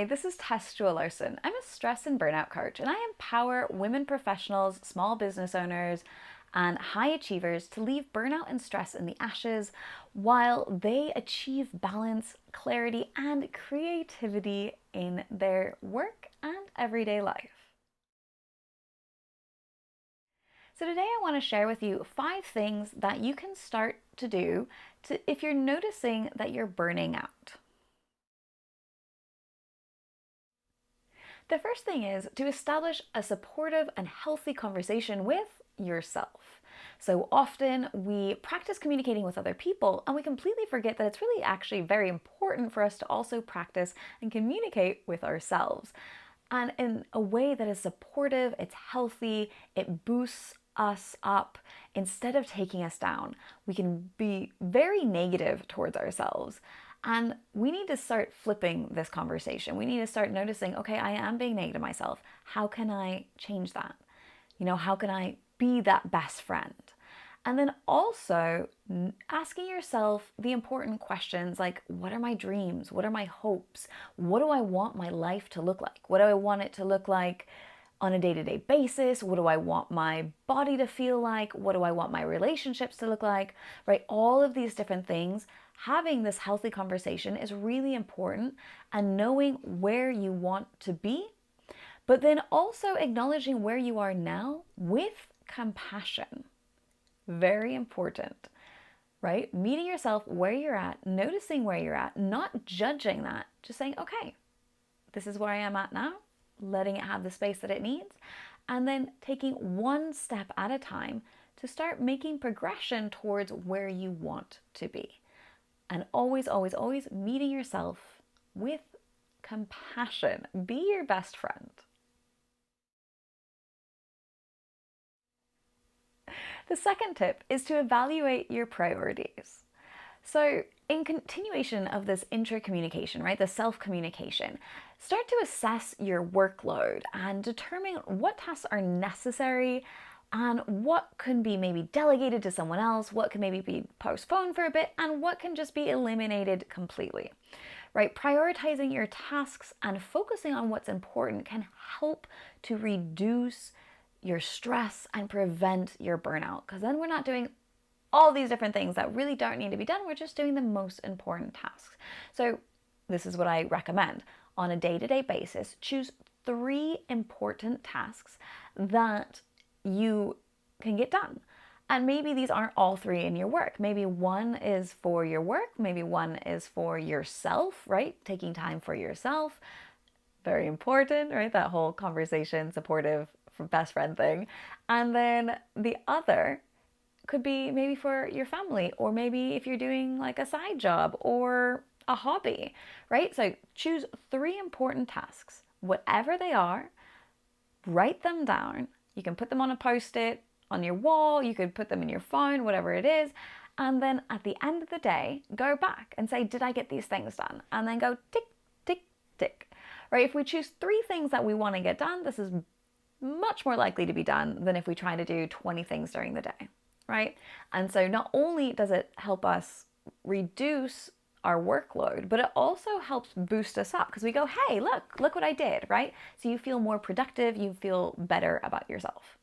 Hi, this is Tess Jewell-Larsen. I'm a stress and burnout coach, and I empower women professionals, small business owners, and high achievers to leave burnout and stress in the ashes while they achieve balance, clarity, and creativity in their work and everyday life. So today I want to share with you 5 things that you can start to do if you're noticing that you're burning out. The first thing is to establish a supportive and healthy conversation with yourself. So often we practice communicating with other people and we completely forget that it's really actually very important for us to also practice and communicate with ourselves. And in a way that is supportive, it's healthy, it boosts us up instead of taking us down. We can be very negative towards ourselves. And we need to start flipping this conversation. We need to start noticing, okay, I am being negative to myself. How can I change that? How can I be that best friend? And then also asking yourself the important questions like, what are my dreams? What are my hopes? What do I want my life to look like? What do I want it to look like on a day-to-day basis? What do I want my body to feel like? What do I want my relationships to look like? Right? All of these different things. Having this healthy conversation is really important, and knowing where you want to be, but then also acknowledging where you are now with compassion. Very important, right? Meeting yourself where you're at, noticing where you're at, not judging that, just saying, okay, this is where I am at now, letting it have the space that it needs, and then taking one step at a time to start making progression towards where you want to be. And always, always, always meeting yourself with compassion. Be your best friend. The second tip is to evaluate your priorities. So in continuation of this intra-communication, right, the self-communication, start to assess your workload and determine what tasks are necessary and what can be maybe delegated to someone else, what can maybe be postponed for a bit, and what can just be eliminated completely, right? Prioritizing your tasks and focusing on what's important can help to reduce your stress and prevent your burnout, because then we're not doing all these different things that really don't need to be done. We're just doing the most important tasks. So this is what I recommend. On a day-to-day basis, choose 3 important tasks that you can get done. And maybe these aren't all 3 in your work. Maybe one is for your work. Maybe one is for yourself, right? Taking time for yourself. Very important, right? That whole conversation, supportive, best friend thing. And then the other could be maybe for your family, or maybe if you're doing like a side job or a hobby, right? So choose 3 important tasks, whatever they are, write them down. You can put them on a post-it on your wall, you could put them in your phone, whatever it is. And then at the end of the day, go back and say, did I get these things done? And then go tick, tick, tick, right? If we choose 3 things that we want to get done, this is much more likely to be done than if we try to do 20 things during the day, right? And so not only does it help us reduce our workload, but it also helps boost us up because we go, hey, look what I did, right? So you feel more productive, you feel better about yourself.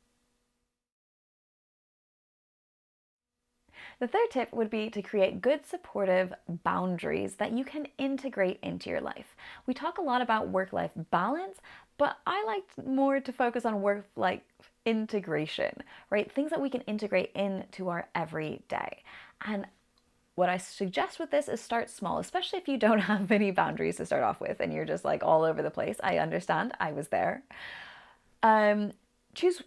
The third tip would be to create good supportive boundaries that you can integrate into your life. We talk a lot about work-life balance, but I like more to focus on work-life integration, right? Things that we can integrate into our everyday. And what I suggest with this is start small, especially if you don't have many boundaries to start off with and you're just like all over the place. I understand, I was there. Choose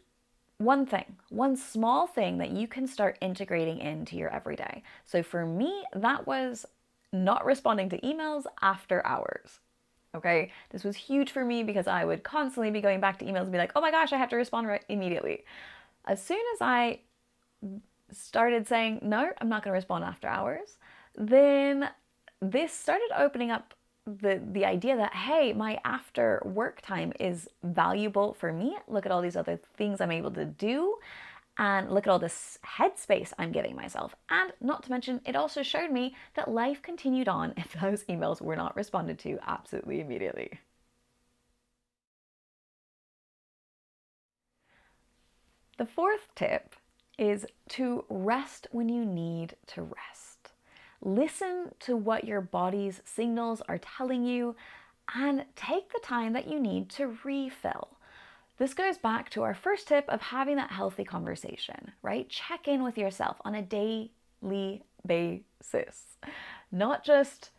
one thing, one small thing that you can start integrating into your everyday. So for me, that was not responding to emails after hours. Okay, this was huge for me because I would constantly be going back to emails and be like, oh my gosh, I have to respond right immediately. As soon as I started saying, no, I'm not going to respond after hours, then this started opening up the idea that, hey, my after work time is valuable for me. Look at all these other things I'm able to do. And look at all this headspace I'm giving myself. And not to mention, it also showed me that life continued on if those emails were not responded to absolutely immediately. The fourth tip is to rest when you need to rest. Listen to what your body's signals are telling you and take the time that you need to refill. This goes back to our first tip of having that healthy conversation, right? Check in with yourself on a daily basis, not just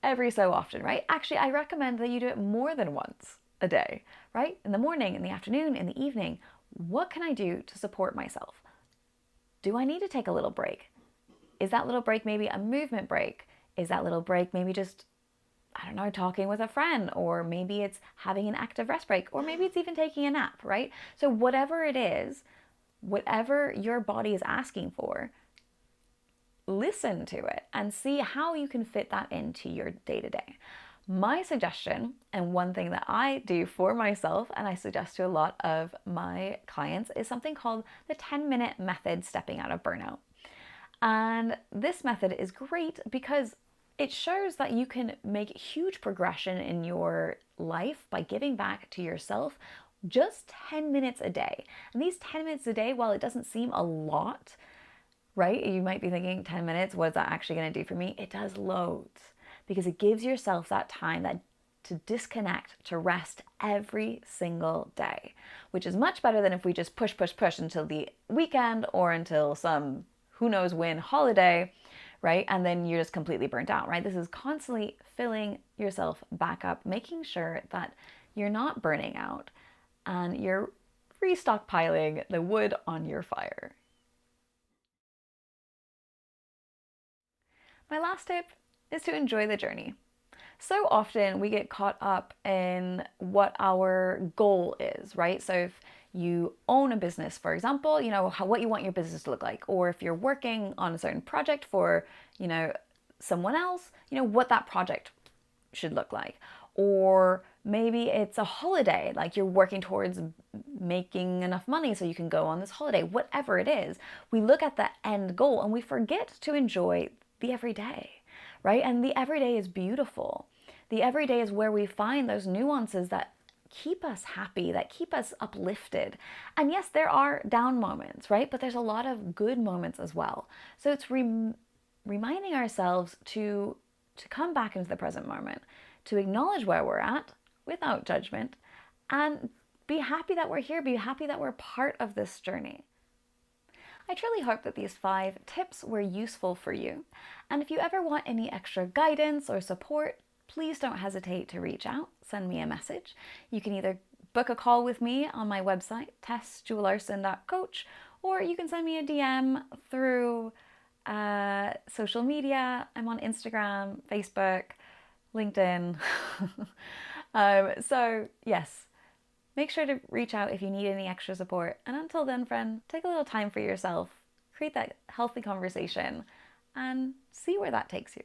every so often, right? Actually, I recommend that you do it more than once a day, right? In the morning, in the afternoon, in the evening. What can I do to support myself? Do I need to take a little break? Is that little break maybe a movement break? Is that little break maybe just, I don't know, talking with a friend, or maybe it's having an active rest break, or maybe it's even taking a nap, right? So whatever it is, whatever your body is asking for, listen to it and see how you can fit that into your day-to-day. My suggestion, and one thing that I do for myself and I suggest to a lot of my clients, is something called the 10-minute method stepping out of burnout. And this method is great because it shows that you can make huge progression in your life by giving back to yourself just 10 minutes a day. And these 10 minutes a day, while it doesn't seem a lot, right? You might be thinking 10 minutes, what is that actually going to do for me? It does loads, because it gives yourself that time to disconnect, to rest every single day, which is much better than if we just push until the weekend or until some who knows when holiday, right? And then you're just completely burnt out, right? This is constantly filling yourself back up, making sure that you're not burning out and you're restockpiling the wood on your fire. My last tip is to enjoy the journey. So often we get caught up in what our goal is, right? So if you own a business, for example, you know, what you want your business to look like, or if you're working on a certain project for, you know, someone else, you know, what that project should look like. Or maybe it's a holiday, like you're working towards making enough money so you can go on this holiday. Whatever it is, we look at the end goal and we forget to enjoy the everyday, right? And the everyday is beautiful. The everyday is where we find those nuances that keep us happy, that keep us uplifted. And yes, there are down moments, right? But there's a lot of good moments as well. So it's reminding ourselves to come back into the present moment, to acknowledge where we're at without judgment, and be happy that we're here, be happy that we're part of this journey. I truly hope that these 5 tips were useful for you. And if you ever want any extra guidance or support, please don't hesitate to reach out, send me a message. You can either book a call with me on my website, tessjewell-larsen.coach, or you can send me a DM through social media. I'm on Instagram, Facebook, LinkedIn. So yes, make sure to reach out if you need any extra support. And until then, friend, take a little time for yourself, create that healthy conversation, and see where that takes you.